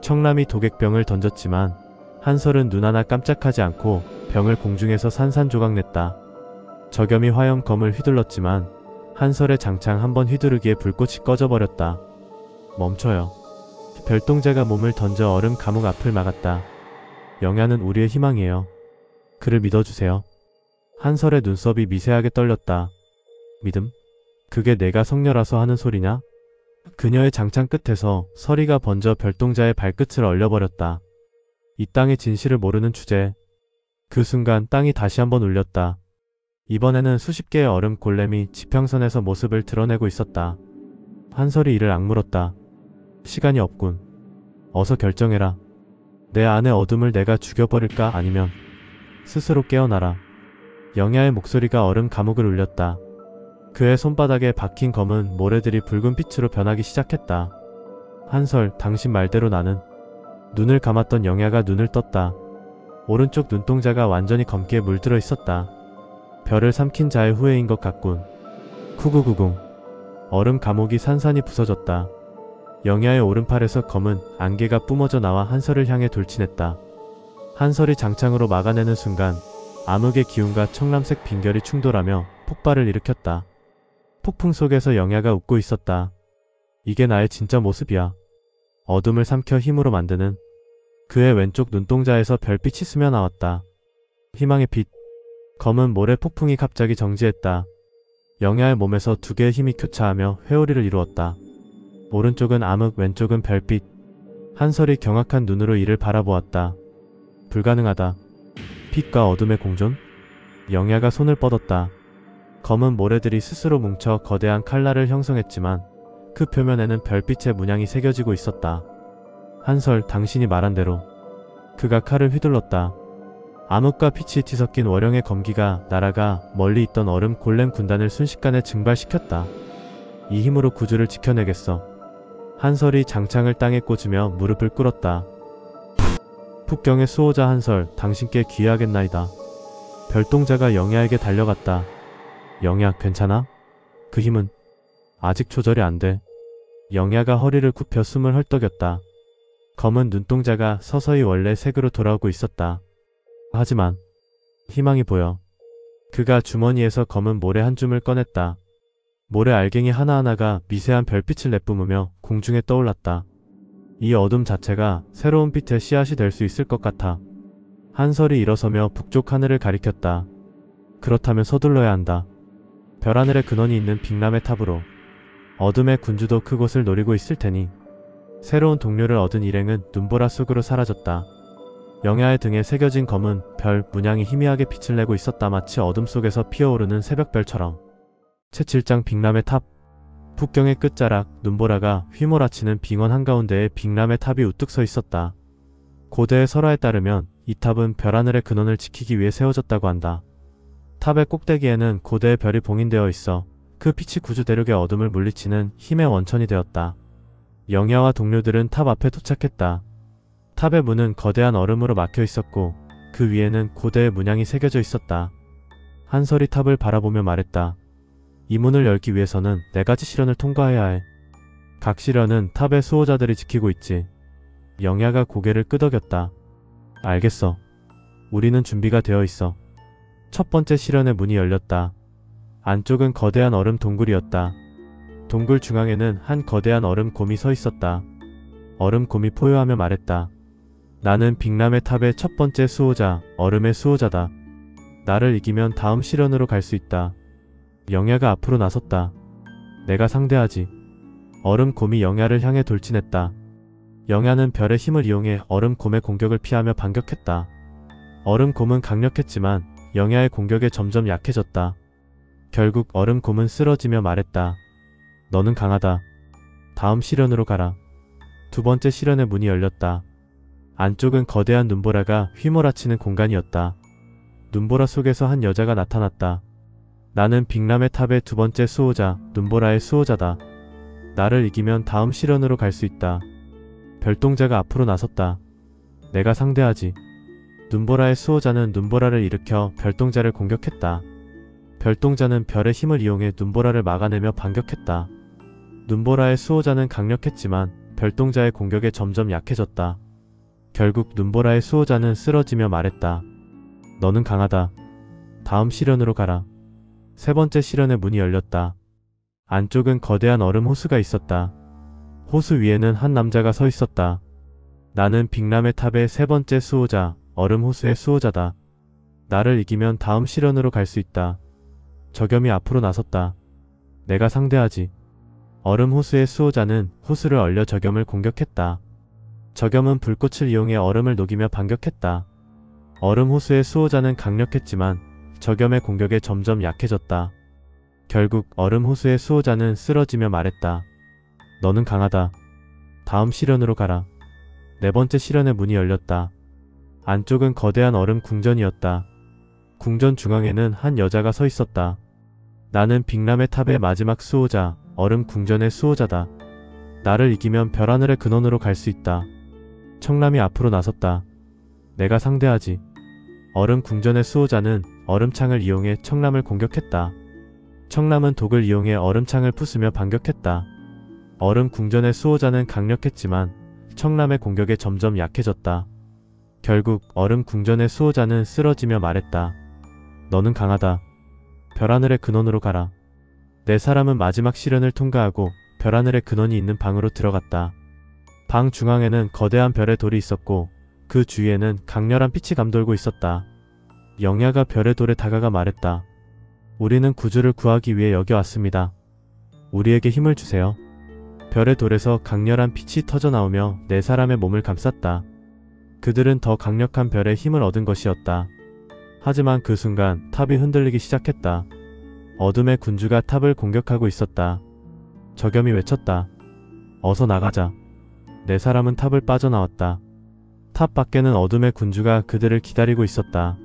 청람이 도객병을 던졌지만 한설은 눈 하나 깜짝하지 않고 병을 공중에서 산산조각냈다. 적염이 화염검을 휘둘렀지만 한설의 장창 한번 휘두르기에 불꽃이 꺼져버렸다. 멈춰요. 별동자가 몸을 던져 얼음 감옥 앞을 막았다. 영야는 우리의 희망이에요. 그를 믿어주세요. 한설의 눈썹이 미세하게 떨렸다. 믿음? 그게 내가 성녀라서 하는 소리냐? 그녀의 장창 끝에서 서리가 번져 별동자의 발끝을 얼려버렸다. 이 땅의 진실을 모르는 주제. 그 순간 땅이 다시 한번 울렸다. 이번에는 수십 개의 얼음 골렘이 지평선에서 모습을 드러내고 있었다. 한설이 이를 악물었다. 시간이 없군. 어서 결정해라. 내 안의 어둠을 내가 죽여버릴까 아니면 스스로 깨어나라. 영야의 목소리가 얼음 감옥을 울렸다. 그의 손바닥에 박힌 검은 모래들이 붉은 빛으로 변하기 시작했다. 한설, 당신 말대로 나는. 눈을 감았던 영야가 눈을 떴다. 오른쪽 눈동자가 완전히 검기에 물들어 있었다. 별을 삼킨 자의 후예인 것 같군. 쿠구구궁. 얼음 감옥이 산산이 부서졌다. 영야의 오른팔에서 검은 안개가 뿜어져 나와 한설을 향해 돌진했다. 한설이 장창으로 막아내는 순간 암흑의 기운과 청람색 빈결이 충돌하며 폭발을 일으켰다. 폭풍 속에서 영야가 웃고 있었다. 이게 나의 진짜 모습이야. 어둠을 삼켜 힘으로 만드는. 그의 왼쪽 눈동자에서 별빛이 스며나왔다. 희망의 빛. 검은 모래 폭풍이 갑자기 정지했다. 영야의 몸에서 두 개의 힘이 교차하며 회오리를 이루었다. 오른쪽은 암흑, 왼쪽은 별빛. 한설이 경악한 눈으로 이를 바라보았다. 불가능하다. 빛과 어둠의 공존? 영야가 손을 뻗었다. 검은 모래들이 스스로 뭉쳐 거대한 칼날을 형성했지만 그 표면에는 별빛의 문양이 새겨지고 있었다. 한설, 당신이 말한 대로. 그가 칼을 휘둘렀다. 암흑과 빛이 뒤섞인 월형의 검기가 날아가 멀리 있던 얼음 골렘 군단을 순식간에 증발시켰다. 이 힘으로 구주를 지켜내겠어. 한설이 장창을 땅에 꽂으며 무릎을 꿇었다. 북경의 수호자 한설, 당신께 귀하겠나이다. 별동자가 영야에게 달려갔다. 영야, 괜찮아? 그 힘은 아직 조절이 안 돼. 영야가 허리를 굽혀 숨을 헐떡였다. 검은 눈동자가 서서히 원래 색으로 돌아오고 있었다. 하지만 희망이 보여. 그가 주머니에서 검은 모래 한 줌을 꺼냈다. 모래 알갱이 하나하나가 미세한 별빛을 내뿜으며 공중에 떠올랐다. 이 어둠 자체가 새로운 빛의 씨앗이 될 수 있을 것 같아. 한설이 일어서며 북쪽 하늘을 가리켰다. 그렇다면 서둘러야 한다. 별하늘의 근원이 있는 빅람의 탑으로. 어둠의 군주도 그곳을 노리고 있을 테니. 새로운 동료를 얻은 일행은 눈보라 속으로 사라졌다. 영야의 등에 새겨진 검은 별 문양이 희미하게 빛을 내고 있었다. 마치 어둠 속에서 피어오르는 새벽별처럼. 제7장 빅람의 탑. 북경의 끝자락 눈보라가 휘몰아치는 빙원 한가운데에 빅람의 탑이 우뚝 서 있었다. 고대의 설화에 따르면 이 탑은 별하늘의 근원을 지키기 위해 세워졌다고 한다. 탑의 꼭대기에는 고대의 별이 봉인되어 있어 그 빛이 구주 대륙의 어둠을 물리치는 힘의 원천이 되었다. 영야와 동료들은 탑 앞에 도착했다. 탑의 문은 거대한 얼음으로 막혀 있었고 그 위에는 고대의 문양이 새겨져 있었다. 한설이 탑을 바라보며 말했다. 이 문을 열기 위해서는 4가지 시련을 통과해야 해. 각 시련은 탑의 수호자들이 지키고 있지. 영야가 고개를 끄덕였다. 알겠어. 우리는 준비가 되어 있어. 첫 번째 시련의 문이 열렸다. 안쪽은 거대한 얼음 동굴이었다. 동굴 중앙에는 한 거대한 얼음 곰이 서 있었다. 얼음 곰이 포효하며 말했다. 나는 빅람의 탑의 첫 번째 수호자, 얼음의 수호자다. 나를 이기면 다음 시련으로 갈 수 있다. 영야가 앞으로 나섰다. 내가 상대하지. 얼음 곰이 영야를 향해 돌진했다. 영야는 별의 힘을 이용해 얼음 곰의 공격을 피하며 반격했다. 얼음 곰은 강력했지만 영야의 공격에 점점 약해졌다. 결국 얼음 곰은 쓰러지며 말했다. 너는 강하다. 다음 시련으로 가라. 두 번째 시련의 문이 열렸다. 안쪽은 거대한 눈보라가 휘몰아치는 공간이었다. 눈보라 속에서 한 여자가 나타났다. 나는 빅람의 탑의 두 번째 수호자, 눈보라의 수호자다. 나를 이기면 다음 시련으로 갈 수 있다. 별동자가 앞으로 나섰다. 내가 상대하지. 눈보라의 수호자는 눈보라를 일으켜 별동자를 공격했다. 별동자는 별의 힘을 이용해 눈보라를 막아내며 반격했다. 눈보라의 수호자는 강력했지만 별동자의 공격에 점점 약해졌다. 결국 눈보라의 수호자는 쓰러지며 말했다. 너는 강하다. 다음 시련으로 가라. 세 번째 시련의 문이 열렸다. 안쪽은 거대한 얼음 호수가 있었다. 호수 위에는 한 남자가 서 있었다. 나는 빅람의 탑의 세 번째 수호자, 얼음 호수의 수호자다. 나를 이기면 다음 시련으로 갈 수 있다. 저겸이 앞으로 나섰다. 내가 상대하지. 얼음 호수의 수호자는 호수를 얼려 저겸을 공격했다. 저겸은 불꽃을 이용해 얼음을 녹이며 반격했다. 얼음 호수의 수호자는 강력했지만 저겸의 공격에 점점 약해졌다. 결국 얼음 호수의 수호자는 쓰러지며 말했다. 너는 강하다. 다음 시련으로 가라. 네 번째 시련의 문이 열렸다. 안쪽은 거대한 얼음 궁전이었다. 궁전 중앙에는 한 여자가 서 있었다. 나는 빅람의 탑의 마지막 수호자, 얼음 궁전의 수호자다. 나를 이기면 별하늘의 근원으로 갈 수 있다. 청람이 앞으로 나섰다. 내가 상대하지. 얼음 궁전의 수호자는 얼음창을 이용해 청람을 공격했다. 청람은 독을 이용해 얼음창을 부수며 반격했다. 얼음 궁전의 수호자는 강력했지만 청람의 공격에 점점 약해졌다. 결국 얼음 궁전의 수호자는 쓰러지며 말했다. 너는 강하다. 별하늘의 근원으로 가라. 네 사람은 마지막 시련을 통과하고 별하늘의 근원이 있는 방으로 들어갔다. 방 중앙에는 거대한 별의 돌이 있었고 그 주위에는 강렬한 빛이 감돌고 있었다. 영야가 별의 돌에 다가가 말했다. 우리는 구주를 구하기 위해 여기 왔습니다. 우리에게 힘을 주세요. 별의 돌에서 강렬한 빛이 터져나오며 네 사람의 몸을 감쌌다. 그들은 더 강력한 별의 힘을 얻은 것이었다. 하지만 그 순간 탑이 흔들리기 시작했다. 어둠의 군주가 탑을 공격하고 있었다. 저겸이 외쳤다. 어서 나가자. 네 사람은 탑을 빠져나왔다. 탑 밖에는 어둠의 군주가 그들을 기다리고 있었다.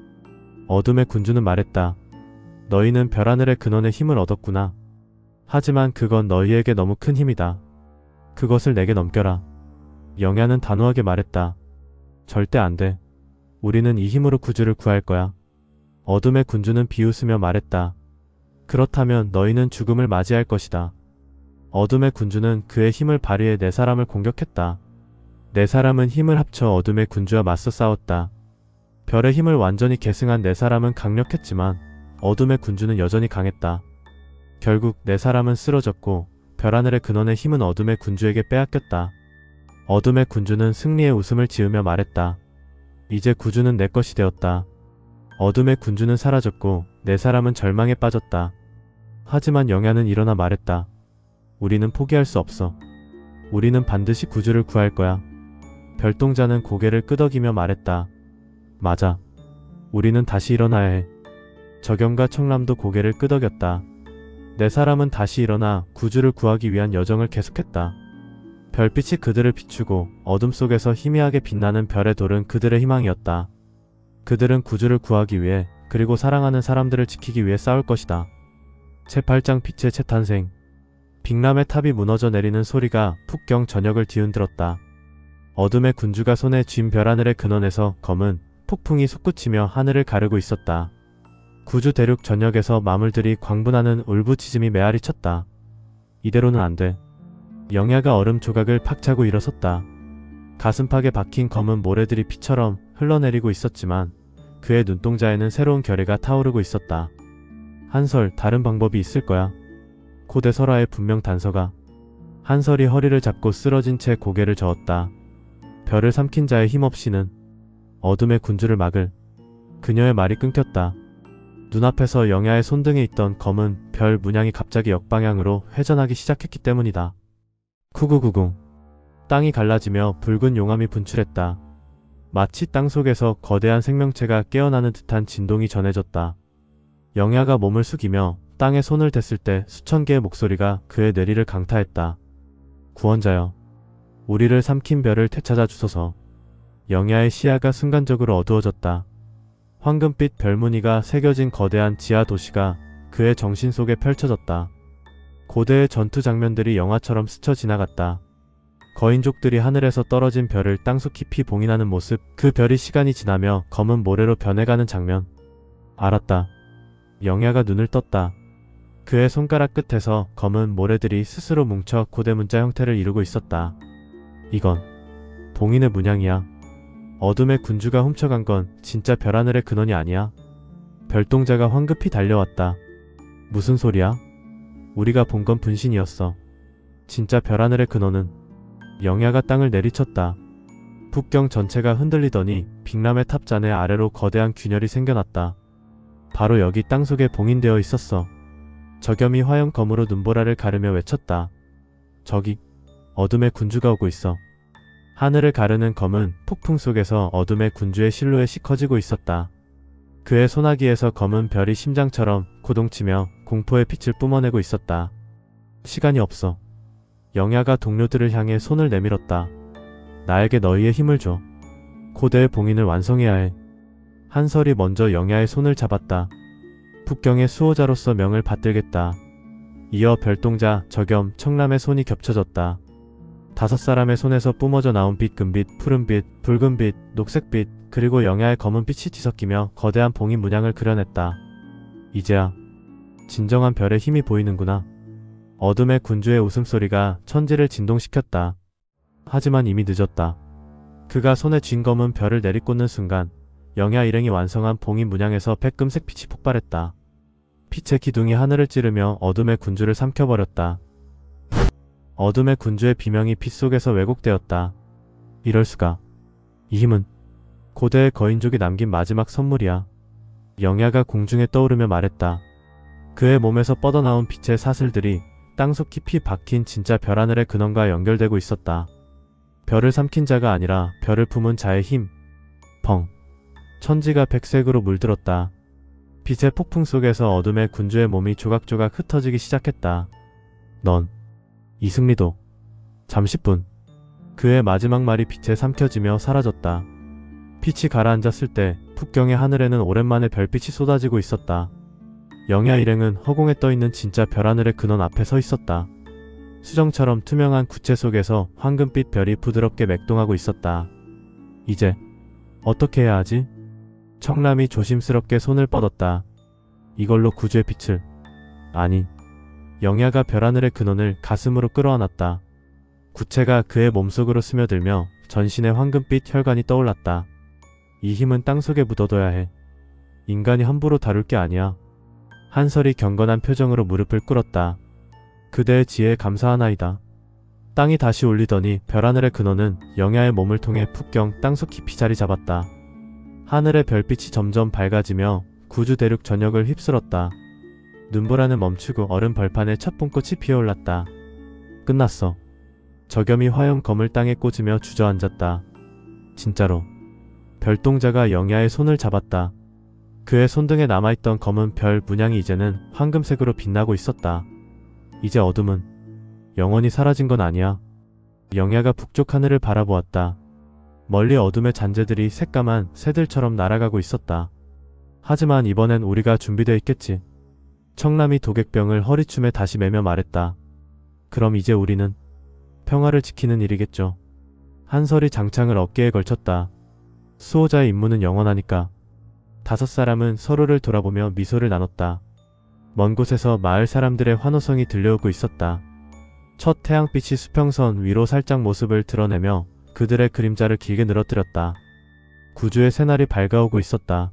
어둠의 군주는 말했다. 너희는 별하늘의 근원의 힘을 얻었구나. 하지만 그건 너희에게 너무 큰 힘이다. 그것을 내게 넘겨라. 영야는 단호하게 말했다. 절대 안 돼. 우리는 이 힘으로 구주를 구할 거야. 어둠의 군주는 비웃으며 말했다. 그렇다면 너희는 죽음을 맞이할 것이다. 어둠의 군주는 그의 힘을 발휘해 네 사람을 공격했다. 네 사람은 힘을 합쳐 어둠의 군주와 맞서 싸웠다. 별의 힘을 완전히 계승한 네 사람은 강력했지만 어둠의 군주는 여전히 강했다. 결국 네 사람은 쓰러졌고 별하늘의 근원의 힘은 어둠의 군주에게 빼앗겼다. 어둠의 군주는 승리의 웃음을 지으며 말했다. 이제 구주는 내 것이 되었다. 어둠의 군주는 사라졌고 네 사람은 절망에 빠졌다. 하지만 영야는 일어나 말했다. 우리는 포기할 수 없어. 우리는 반드시 구주를 구할 거야. 별동자는 고개를 끄덕이며 말했다. 맞아. 우리는 다시 일어나야 해. 저겸과 청람도 고개를 끄덕였다. 네 사람은 다시 일어나 구주를 구하기 위한 여정을 계속했다. 별빛이 그들을 비추고 어둠 속에서 희미하게 빛나는 별의 돌은 그들의 희망이었다. 그들은 구주를 구하기 위해 그리고 사랑하는 사람들을 지키기 위해 싸울 것이다. 제8장 빛의 재탄생. 빅람의 탑이 무너져 내리는 소리가 북경 전역을 뒤흔들었다. 어둠의 군주가 손에 쥔 별하늘의 근원에서 검은 폭풍이 솟구치며 하늘을 가르고 있었다. 구주 대륙 전역에서 마물들이 광분하는 울부짖음이 메아리 쳤다. 이대로는 안 돼. 영야가 얼음 조각을 팍 차고 일어섰다. 가슴팍에 박힌 검은 모래들이 피처럼 흘러내리고 있었지만 그의 눈동자에는 새로운 결의가 타오르고 있었다. 한설, 다른 방법이 있을 거야. 고대설화의 분명 단서가. 한설이 허리를 잡고 쓰러진 채 고개를 저었다. 별을 삼킨 자의 힘없이는 어둠의 군주를 막을. 그녀의 말이 끊겼다. 눈앞에서 영야의 손등에 있던 검은 별 문양이 갑자기 역방향으로 회전하기 시작했기 때문이다. 쿠구구궁. 땅이 갈라지며 붉은 용암이 분출했다. 마치 땅속에서 거대한 생명체가 깨어나는 듯한 진동이 전해졌다. 영야가 몸을 숙이며 땅에 손을 댔을 때 수천 개의 목소리가 그의 뇌리를 강타했다. 구원자여, 우리를 삼킨 별을 되찾아 주소서. 영야의 시야가 순간적으로 어두워졌다. 황금빛 별무늬가 새겨진 거대한 지하 도시가 그의 정신 속에 펼쳐졌다. 고대의 전투 장면들이 영화처럼 스쳐 지나갔다. 거인족들이 하늘에서 떨어진 별을 땅속 깊이 봉인하는 모습, 그 별이 시간이 지나며 검은 모래로 변해가는 장면. 알았다. 영야가 눈을 떴다. 그의 손가락 끝에서 검은 모래들이 스스로 뭉쳐 고대 문자 형태를 이루고 있었다. 이건 봉인의 문양이야. 어둠의 군주가 훔쳐간 건 진짜 별하늘의 근원이 아니야. 별동자가 황급히 달려왔다. 무슨 소리야? 우리가 본 건 분신이었어. 진짜 별하늘의 근원은. 영야가 땅을 내리쳤다. 북경 전체가 흔들리더니 빅람의 탑잔의 아래로 거대한 균열이 생겨났다. 바로 여기 땅속에 봉인되어 있었어. 저겸이 화염검으로 눈보라를 가르며 외쳤다. 저기, 어둠의 군주가 오고 있어. 하늘을 가르는 검은 폭풍 속에서 어둠의 군주의 실루엣이 커지고 있었다. 그의 소나기에서 검은 별이 심장처럼 고동치며 공포의 빛을 뿜어내고 있었다. 시간이 없어. 영야가 동료들을 향해 손을 내밀었다. 나에게 너희의 힘을 줘. 고대의 봉인을 완성해야 해. 한설이 먼저 영야의 손을 잡았다. 북경의 수호자로서 명을 받들겠다. 이어 별동자, 저겸, 청남의 손이 겹쳐졌다. 5사람의 손에서 뿜어져 나온 빛, 금빛, 푸른빛, 붉은빛, 녹색빛, 그리고 영야의 검은빛이 뒤섞이며 거대한 봉인 문양을 그려냈다. 이제야 진정한 별의 힘이 보이는구나. 어둠의 군주의 웃음소리가 천지를 진동시켰다. 하지만 이미 늦었다. 그가 손에 쥔 검은 별을 내리꽂는 순간 영야 일행이 완성한 봉인 문양에서 백금색 빛이 폭발했다. 빛의 기둥이 하늘을 찌르며 어둠의 군주를 삼켜버렸다. 어둠의 군주의 비명이 빛 속에서 왜곡되었다. 이럴 수가. 이 힘은 고대의 거인족이 남긴 마지막 선물이야. 영야가 공중에 떠오르며 말했다. 그의 몸에서 뻗어나온 빛의 사슬들이 땅속 깊이 박힌 진짜 별하늘의 근원과 연결되고 있었다. 별을 삼킨 자가 아니라 별을 품은 자의 힘. 펑. 천지가 백색으로 물들었다. 빛의 폭풍 속에서 어둠의 군주의 몸이 조각조각 흩어지기 시작했다. 넌 이승리도. 잠시뿐. 그의 마지막 말이 빛에 삼켜지며 사라졌다. 빛이 가라앉았을 때 북경의 하늘에는 오랜만에 별빛이 쏟아지고 있었다. 영야 일행은 허공에 떠있는 진짜 별하늘의 근원 앞에 서 있었다. 수정처럼 투명한 구체 속에서 황금빛 별이 부드럽게 맥동하고 있었다. 이제 어떻게 해야 하지? 청남이 조심스럽게 손을 뻗었다. 이걸로 구주의 빛을. 아니. 영야가 별하늘의 근원을 가슴으로 끌어안았다. 구체가 그의 몸속으로 스며들며 전신의 황금빛 혈관이 떠올랐다. 이 힘은 땅속에 묻어둬야 해. 인간이 함부로 다룰 게 아니야. 한설이 경건한 표정으로 무릎을 꿇었다. 그대의 지혜에 감사하나이다. 땅이 다시 울리더니 별하늘의 근원은 영야의 몸을 통해 북경 땅속 깊이 자리 잡았다. 하늘의 별빛이 점점 밝아지며 구주 대륙 전역을 휩쓸었다. 눈보라는 멈추고 얼음 벌판에 첫 봄꽃이 피어올랐다. 끝났어. 저겸이 화염 검을 땅에 꽂으며 주저앉았다. 진짜로. 별동자가 영야의 손을 잡았다. 그의 손등에 남아있던 검은 별 문양이 이제는 황금색으로 빛나고 있었다. 이제 어둠은 영원히 사라진 건 아니야. 영야가 북쪽 하늘을 바라보았다. 멀리 어둠의 잔재들이 새까만 새들처럼 날아가고 있었다. 하지만 이번엔 우리가 준비되어 있겠지. 청남이 도객병을 허리춤에 다시 매며 말했다. 그럼 이제 우리는 평화를 지키는 일이겠죠. 한설이 장창을 어깨에 걸쳤다. 수호자의 임무는 영원하니까. 5사람은 서로를 돌아보며 미소를 나눴다. 먼 곳에서 마을 사람들의 환호성이 들려오고 있었다. 첫 태양빛이 수평선 위로 살짝 모습을 드러내며 그들의 그림자를 길게 늘어뜨렸다. 구주의 새날이 밝아오고 있었다.